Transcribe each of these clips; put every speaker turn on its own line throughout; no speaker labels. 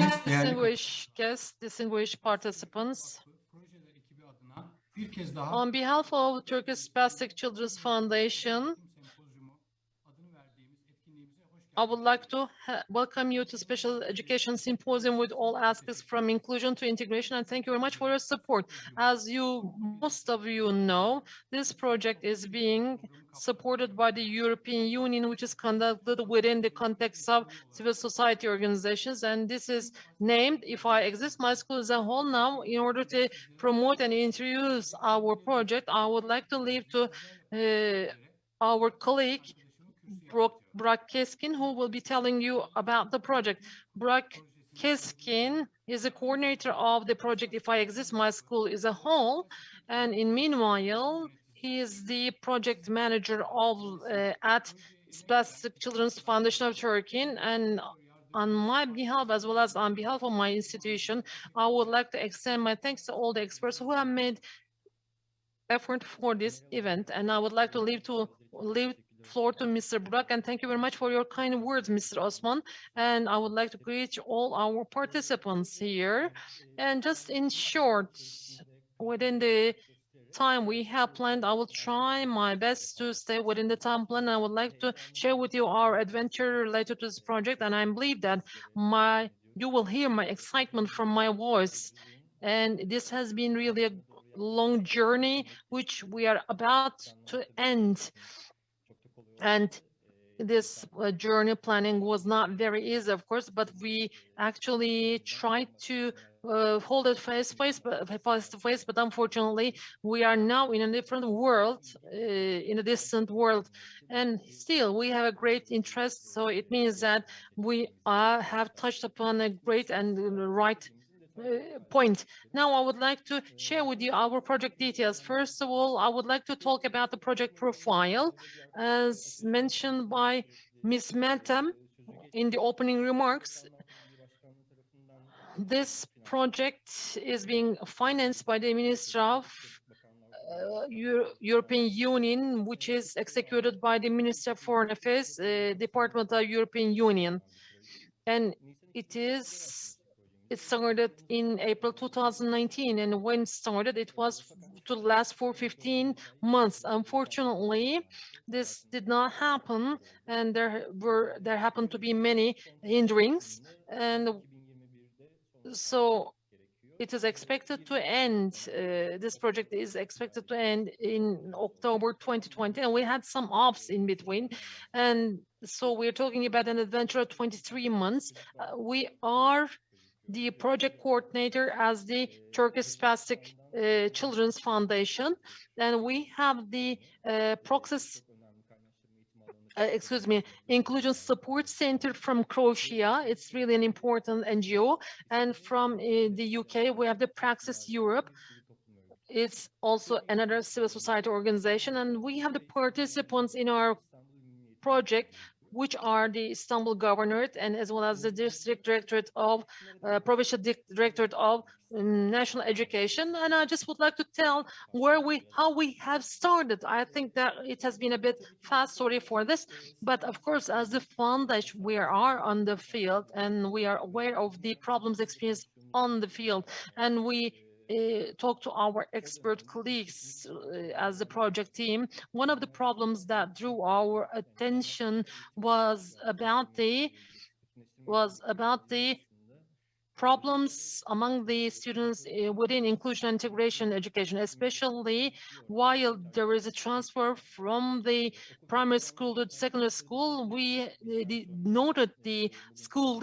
Distinguished guests, distinguished participants, on behalf of Turkish Spastic Children's Foundation, I would like to welcome you to Special Education Symposium with all aspects from inclusion to integration, and thank you very much for your support. As most of you know, this project is being supported by the European Union, which is conducted within the context of civil society organizations, and this is named If I Exist, My School is a Whole. Now, in order to promote and introduce our project, I would like to leave to our colleague, Burak Keskin, who will be telling you about the project. Burak Keskin is the coordinator of the project If I Exist, My School is a Whole, and in meanwhile, he is the project manager of at Spastic Children's Foundation of Turkey, and on my behalf, as well as on behalf of my institution, I would like to extend my thanks to all the experts who have made effort for this event, and I would like to leave floor to Mr. Burak, and thank you very much for your kind words, Mr. Osman. And I would like to greet all our participants here. And just in short, within the time we have planned, I will try my best to stay within the time plan. I would like to share with you our adventure related to this project, and I believe that you will hear my excitement from my voice. And this has been really a long journey, which we are about to end. And this journey planning was not very easy, of course, but we actually tried to hold it face to face, but unfortunately, we are now in a different world, in a distant world, and still we have a great interest. So it means that we have touched upon a great and right point. Now, I would like to share with you our project details. First of all, I would like to talk about the project profile, as mentioned by Ms. Meltem in the opening remarks. This project is being financed by the Ministry of European Union, which is executed by the Ministry of Foreign Affairs, Department of European Union, and it started in April 2019, and when started, it was to last for 15 months. Unfortunately, this did not happen, and there happened to be many hindrances, and so it is expected to end. This project is expected to end in October 2020, and we had some ops in between, and so we're talking about an adventure of 23 months. We are the project coordinator as the Turkish Spastic Children's Foundation, and we have the Inclusion Support Center from Croatia. It's really an important NGO. And from the UK, we have the Praxis Europe. It's also another civil society organization. And we have the participants in our project, which are the Istanbul Governorate, and as well as the District Directorate of Provincial Directorate of National Education. And I just would like to tell how we have started. I think that it has been a bit fast, sorry for this, but of course, as the foundation, we are on the field and we are aware of the problems experienced on the field, and we talk to our expert colleagues as the project team. One of the problems that drew our attention was about the problems among the students within inclusion and integration education, especially while there is a transfer from the primary school to secondary school. We noted the school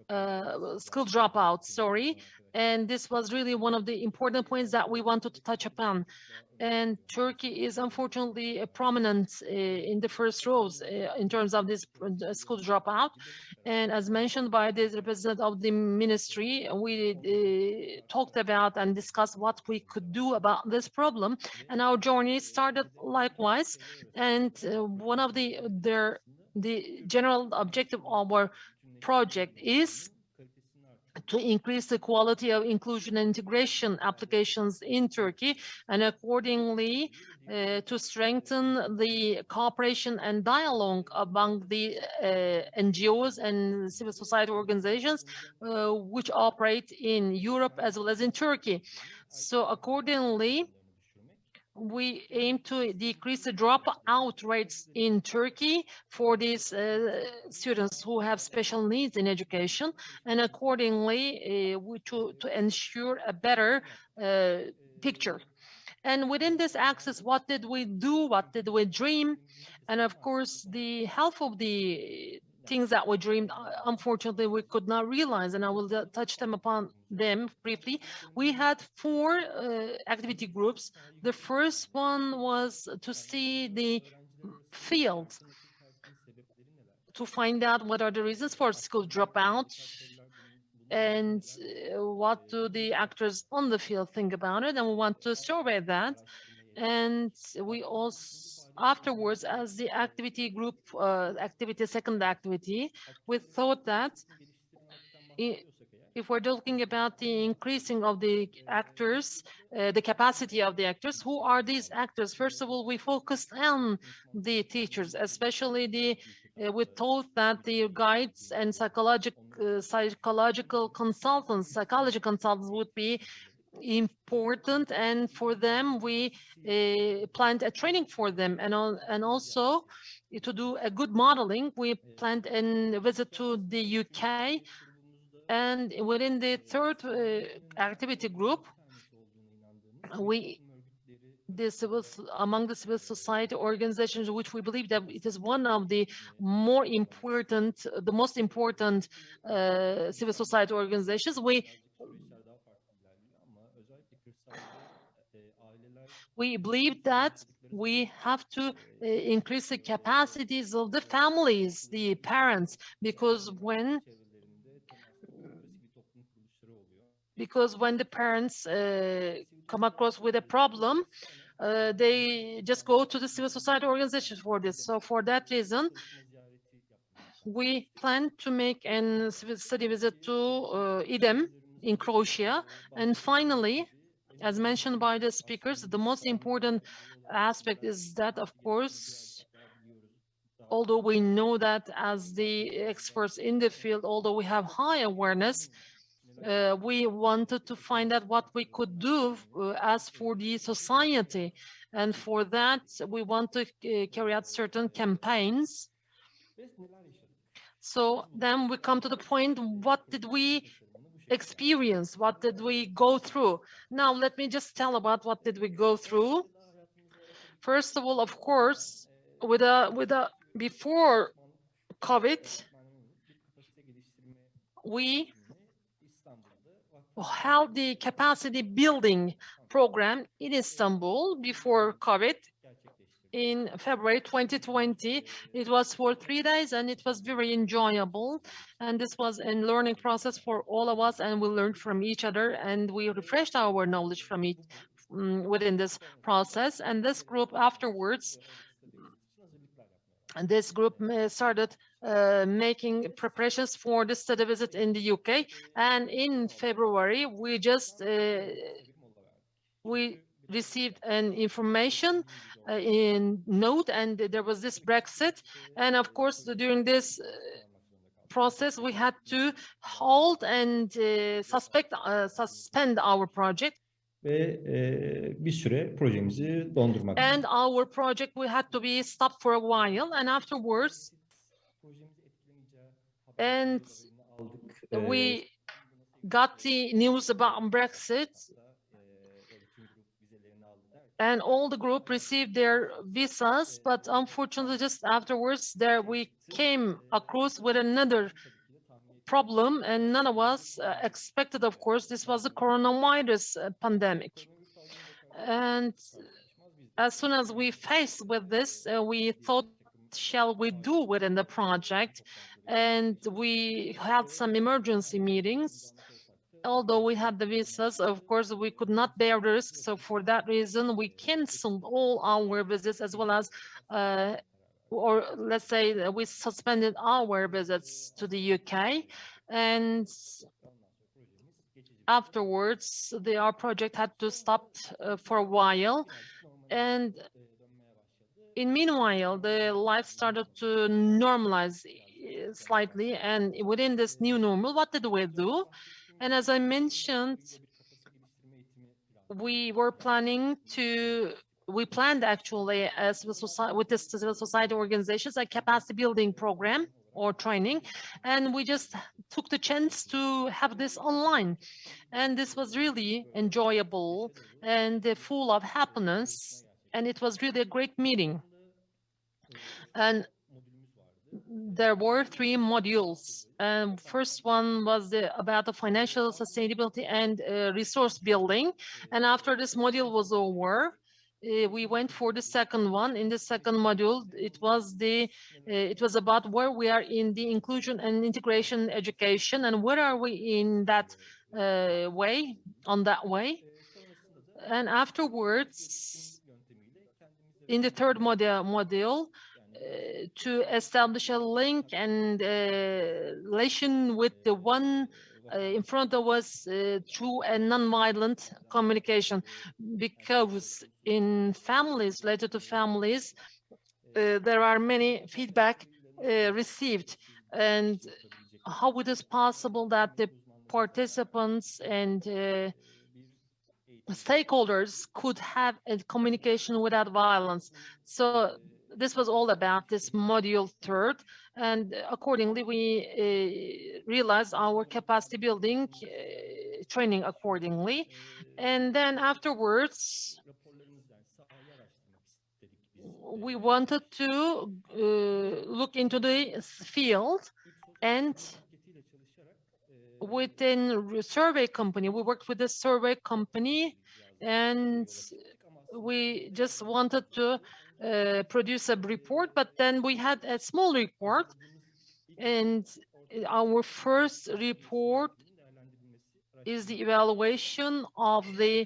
dropouts, sorry. And this was really one of the important points that we wanted to touch upon. And Turkey is unfortunately prominent in the first rows in terms of this school dropout. And as mentioned by the representative of the ministry, we talked about and discussed what we could do about this problem. And our journey started likewise. And one of the general objective of our project is to increase the quality of inclusion and integration applications in Turkey, and accordingly to strengthen the cooperation and dialogue among the NGOs and civil society organizations which operate in Europe as well as in Turkey. So accordingly, we aim to decrease the dropout rates in Turkey for these students who have special needs in education, and accordingly to ensure a better picture. And within this axis, what did we do? What did we dream? And of course, the half of the things that we dreamed, unfortunately, we could not realize, and I will touch upon them briefly. We had 4 activity groups. The first one was to see the field, to find out what are the reasons for school dropout, and what do the actors on the field think about it, and we want to survey that. And we also, afterwards, as the activity group, second activity, we thought that if we're talking about the increasing of the actors, the capacity of the actors, who are these actors? First of all, we focused on the teachers, especially we thought that the guides and psychological consultants, psychology consultants would be important, and for them we planned a training for them, and also to do a good modeling. We planned a visit to the UK, and within the third activity group, among the civil society organizations, which we believe that it is one of the most important civil society organizations, we believe that we have to increase the capacities of the families, the parents, because when the parents come across with a problem, they just go to the civil society organizations for this. So for that reason, we plan to make a civil study visit to IDEM in Croatia. And finally, as mentioned by the speakers, the most important aspect is that, of course, although we know that as the experts in the field, although we have high awareness, we wanted to find out what we could do as for the society. And for that, we want to carry out certain campaigns. So then we come to the point, what did we experience? What did we go through? Now, let me just tell about what did we go through. First of all, of course, before COVID, we held the capacity building program in Istanbul before COVID in February 2020. It was for 3 days, and it was very enjoyable. And this was a learning process for all of us, and we learned from each other, and we refreshed our knowledge from within this process. And this group afterwards, started making preparations for the study visit in the UK. And in February, we received an information in note, and there was this Brexit. And of course, during this process, we had to halt and suspend our project.
Ve bir süre projemizi dondurmak.
And our project we had to be stopped for a while, and afterwards, and we got the news about Brexit, and all the group received their visas, but unfortunately, just afterwards, we came across with another problem, and none of us expected, of course. This was the coronavirus pandemic. And as soon as we faced with this, we thought, shall we do within the project? And we had some emergency meetings. Although we had the visas, of course, we could not bear the risk. So for that reason, we canceled all our visits, as well as, or let's say, we suspended our visits to the UK. And afterwards, our project had to stop for a while. And in meanwhile, the life started to normalize slightly. And within this new normal, what did we do? And as I mentioned, we planned actually as with the civil society organizations a capacity building program or training, and we just took the chance to have this online. And this was really enjoyable and full of happiness, and it was really a great meeting. And there were 3 modules. First one was about the financial sustainability and resource building. And after this module was over, we went for the second one. In the second module, it was about where we are in the inclusion and integration education, and where are we in that way, on that way. And afterwards, in the third module, to establish a link and relation with the one in front of us through a non-violent communication, because in families, related to families, there are many feedback received. And how it is possible that the participants and stakeholders could have a communication without violence. So this was all about this module third, and accordingly we realized our capacity building training accordingly. And then afterwards we wanted to look into the field, and within a survey company, we worked with a survey company, and we just wanted to produce a report, but then we had a small report, and our first report is the evaluation of the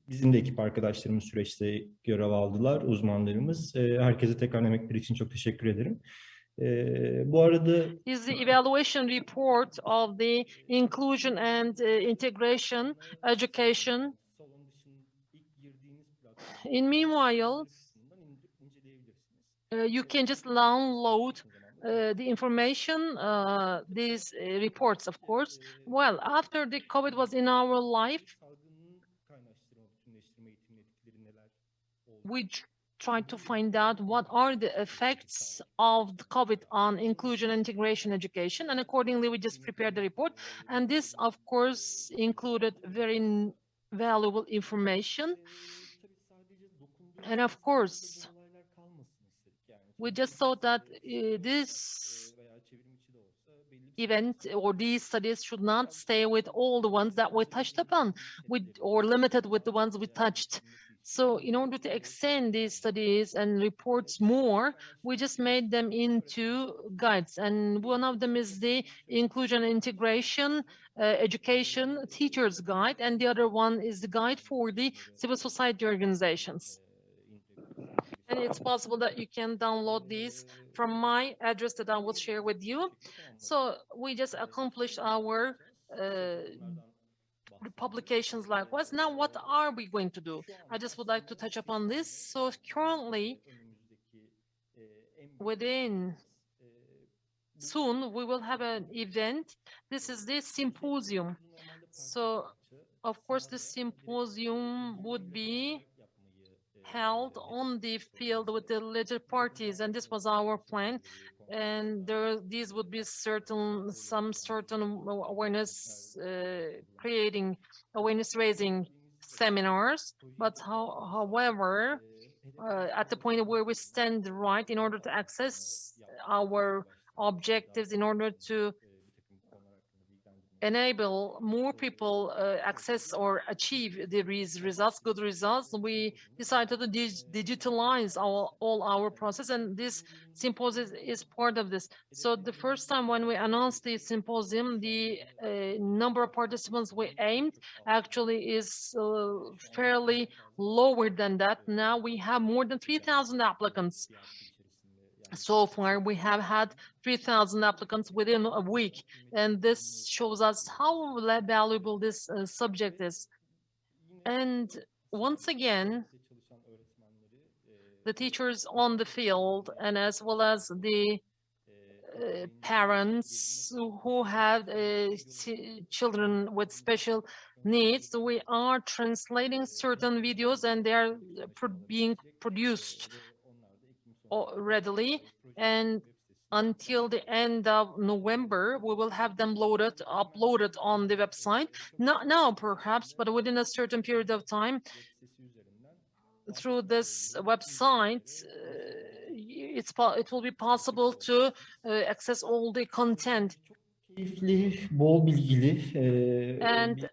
Bizim de ekip arkadaşlarımız süreçte görev aldılar, uzmanlarımız. Herkese tekrar emekleri için çok teşekkür ederim. Bu arada
is the evaluation report of the inclusion and integration education. In meanwhile, you can just download the information, these reports, of course. Well, after the COVID was in our life, we tried to find out what are the effects of the COVID on inclusion and integration education, and accordingly we just prepared the report. And this, of course, included very valuable information. And of course, we just thought that this event or these studies should not stay with all the ones that we touched upon, or limited with the ones we touched. So in order to extend these studies and reports more, we just made them into guides. And one of them is the Inclusion and Integration Education Teacher's Guide, and the other one is the guide for the civil society organizations. And it's possible that you can download these from my address that I will share with you. So we just accomplished our publications likewise. Now, what are we going to do? I just would like to touch upon this. So currently, soon, we will have an event. This is the symposium. So, of course, the symposium would be held on the field with the related parties, and this was our plan. And these would be some certain awareness awareness raising seminars. But however, at the point where we stand right in order to access our objectives, in order to enable more people access or achieve the results, good results, we decided to digitalize all our process, and this symposium is part of this. So the first time when we announced the symposium, the number of participants we aimed actually is fairly lower than that. Now we have more than 3,000 applicants. So far, we have had 3,000 applicants within a week, and this shows us how valuable this subject is. And once again, the teachers on the field, and as well as the parents who have children with special needs, we are translating certain videos, and they are being produced readily, and until the end of November, we will have them uploaded on the website. Not now, perhaps, but within a certain period of time, through this website, it will be possible to access all the content.
Keyifli, bol bilgili,
And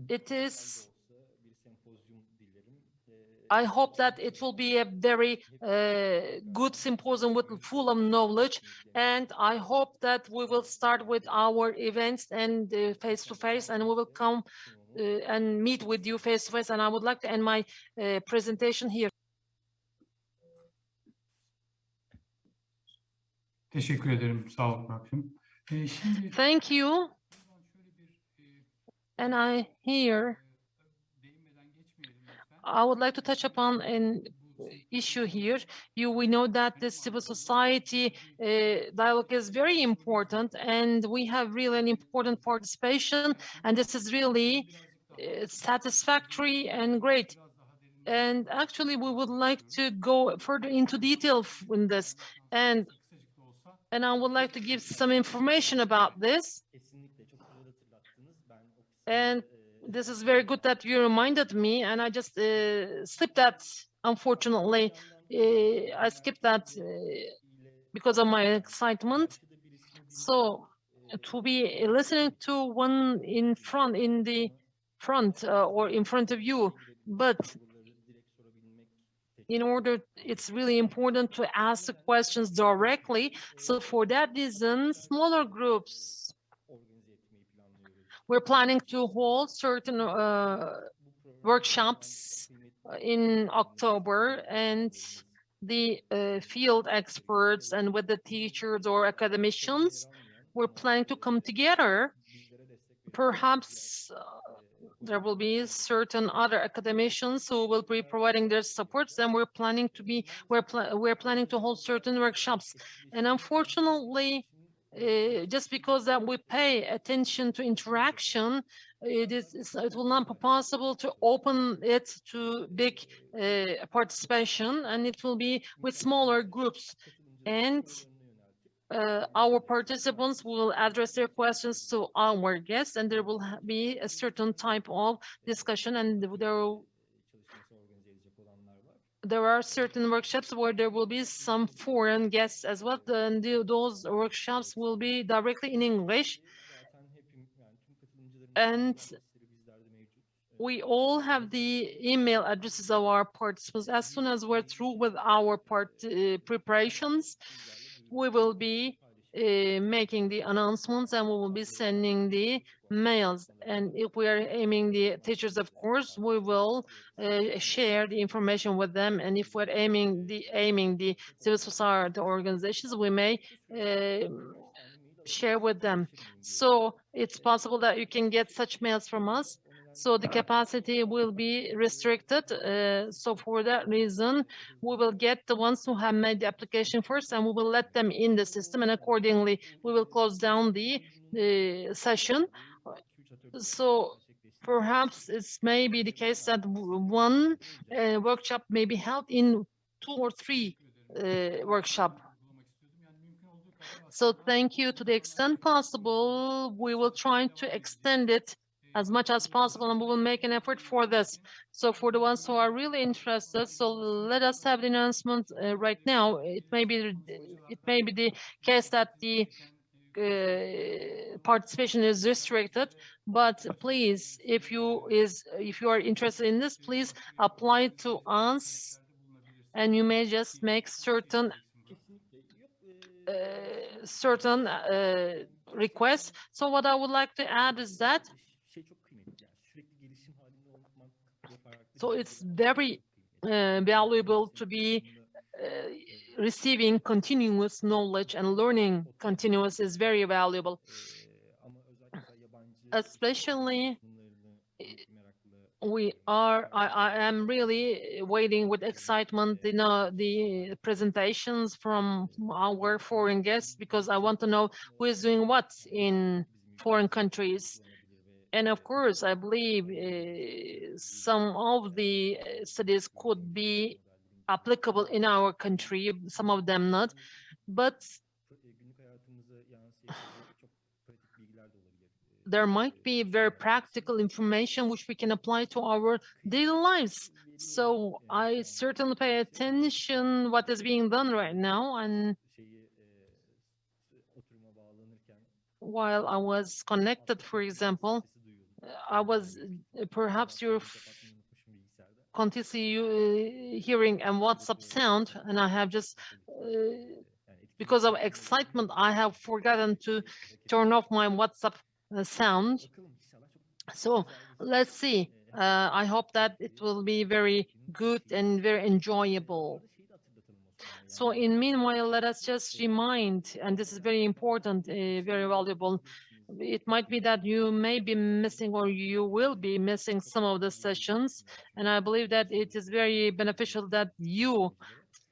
it is, I hope that it will be a very good symposium with full of knowledge, and I hope that we will start with our events and face-to-face, and we will come and meet with you face-to-face, and I would like to end my presentation here.
Teşekkür ederim. Sağ ol Burak'cığım.
Thank you. And I would like to touch upon an issue here. We know that the civil society dialogue is very important, and we have really an important participation, and this is really satisfactory and great. And actually, we would like to go further into detail in this, and I would like to give some information about this. And this is very good that you reminded me, and I just slipped that, unfortunately. I skipped that because of my excitement. So to be listening to one in the front or in front of you, but in order, it's really important to ask the questions directly. So for that reason, smaller groups, we're planning to hold certain workshops in October, and the field experts and with the teachers or academicians, we're planning to come together. Perhaps there will be certain other academicians who will be providing their supports, and we're planning to hold certain workshops. And unfortunately, just because that we pay attention to interaction, it will not be possible to open it to big participation, and it will be with smaller groups. And our participants will address their questions to our guests, and there will be a certain type of discussion, and there are certain workshops where there will be some foreign guests as well, and those workshops will be directly in English. And we all have the email addresses of our participants. As soon as we're through with our preparations, we will be making the announcements, and we will be sending the mails. And if we are aiming the teachers, of course, we will share the information with them. And if we're aiming the civil society organizations, we may share with them. So it's possible that you can get such mails from us. So the capacity will be restricted. So for that reason, we will get the ones who have made the application first, and we will let them in the system, and accordingly, we will close down the session. So perhaps it's maybe the case that one workshop may be held in 2 or 3 workshops. So thank you. To the extent possible, we will try to extend it as much as possible, and we will make an effort for this. So for the ones who are really interested, so let us have the announcement right now. It may be the case that the participation is restricted, but please, if you are interested in this, please apply to us, and you may just make certain requests. So what I would like to add is that so it's very valuable to be receiving continuous knowledge and learning continuous is very valuable. Especially, I am really waiting with excitement, the presentations from our foreign guests, because I want to know who is doing what in foreign countries. And of course, I believe some of the studies could be applicable in our country, some of them not. But there might be very practical information which we can apply to our daily lives. So I certainly pay attention what is being done right now. And while I was connected, for example, I was perhaps you're continuously hearing a WhatsApp sound, and I have just because of excitement, I have forgotten to turn off my WhatsApp sound. So let's see. I hope that it will be very good and very enjoyable. So in meanwhile, let us just remind, and this is very important, very valuable. It might be that you may be missing or you will be missing some of the sessions. And I believe that it is very beneficial that you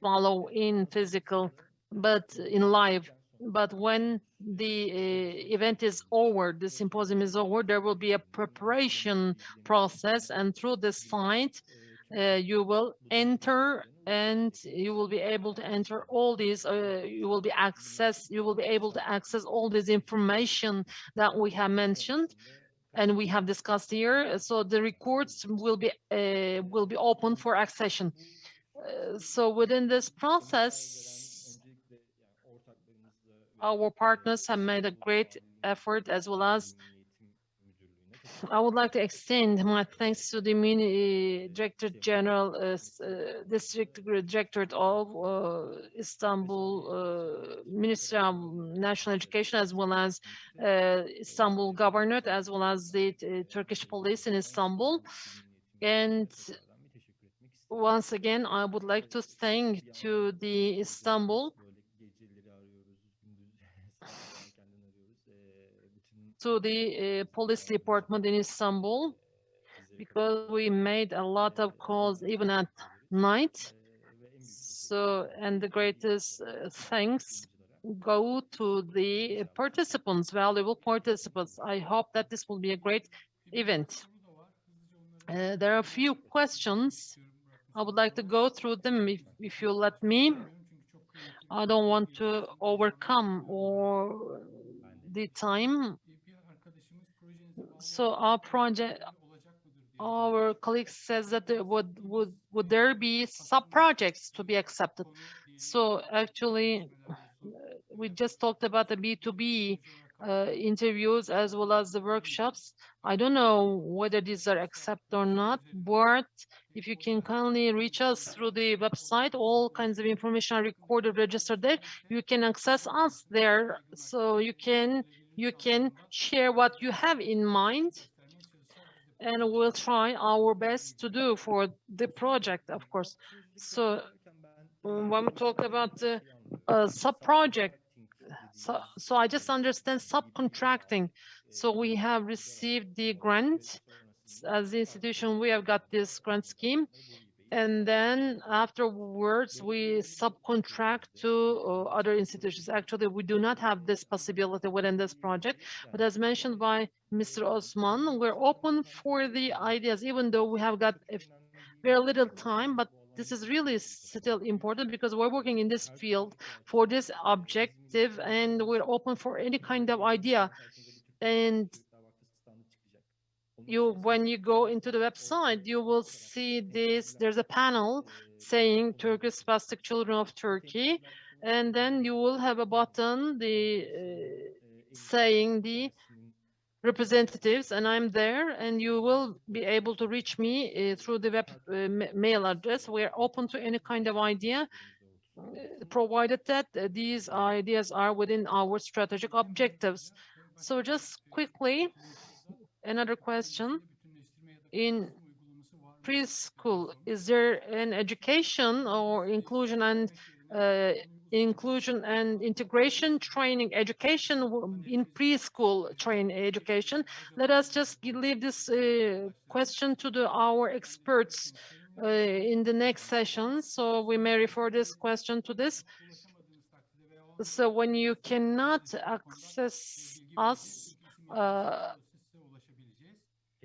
follow in physical, but in live. But when the event is over, the symposium is over, there will be a preparation process. And through this site, you will enter and you will be able to enter all these, you will be able to access all this information that we have mentioned and we have discussed here. So the records will be open for accession. So within this process, our partners have made a great effort, as well as I would like to extend my thanks to the Director General, District Directorate of Istanbul Ministry of National Education, as well as Istanbul Governorate, as well as the Turkish police in Istanbul. And once again, I would like to thank to the Istanbul, to the police department in Istanbul, because we made a lot of calls even at night. So, and the greatest thanks go to the participants, valuable participants. I hope that this will be a great event. There are a few questions. I would like to go through them if you let me. I don't want to overcome or the time. So our project, our colleague says that there would there be sub-projects to be accepted? So actually, we just talked about the B2B interviews as well as the workshops. I don't know whether these are accepted or not, but if you can kindly reach us through the website, all kinds of information are recorded, registered there. You can access us there, so you can share what you have in mind, and we'll try our best to do for the project, of course. So when we talk about the sub-project, so I just understand subcontracting. So we have received the grant as the institution. We have got this grant scheme, and then afterwards we subcontract to other institutions. Actually, we do not have this possibility within this project, but as mentioned by Mr. Osman, we're open for the ideas, even though we have got very little time, but this is really still important because we're working in this field for this objective, and we're open for any kind of idea. And when you go into the website, you will see this. There's a panel saying Turkish Spastic Children of Turkey, and then you will have a button saying the representatives, and I'm there, and you will be able to reach me through the web mail address. We're open to any kind of idea, provided that these ideas are within our strategic objectives. So just quickly, another question. preschool. Is there an education or inclusion and integration training education in preschool education? Let us just leave this question to our experts in the next session, so we may refer this question to this. So when you cannot access us,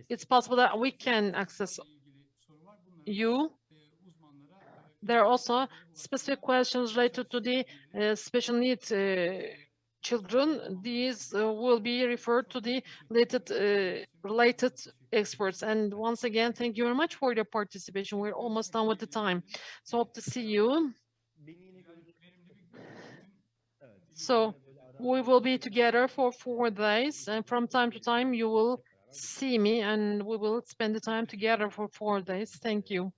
it's possible that we can access you. There are also specific questions related to the special needs children. These will be referred to the related experts. And once again, thank you very much for your participation. We're almost done with the time. So hope to see you. So we will be together for 4 days, and from time to time you will see me, and we will spend the time together for 4 days. Thank you.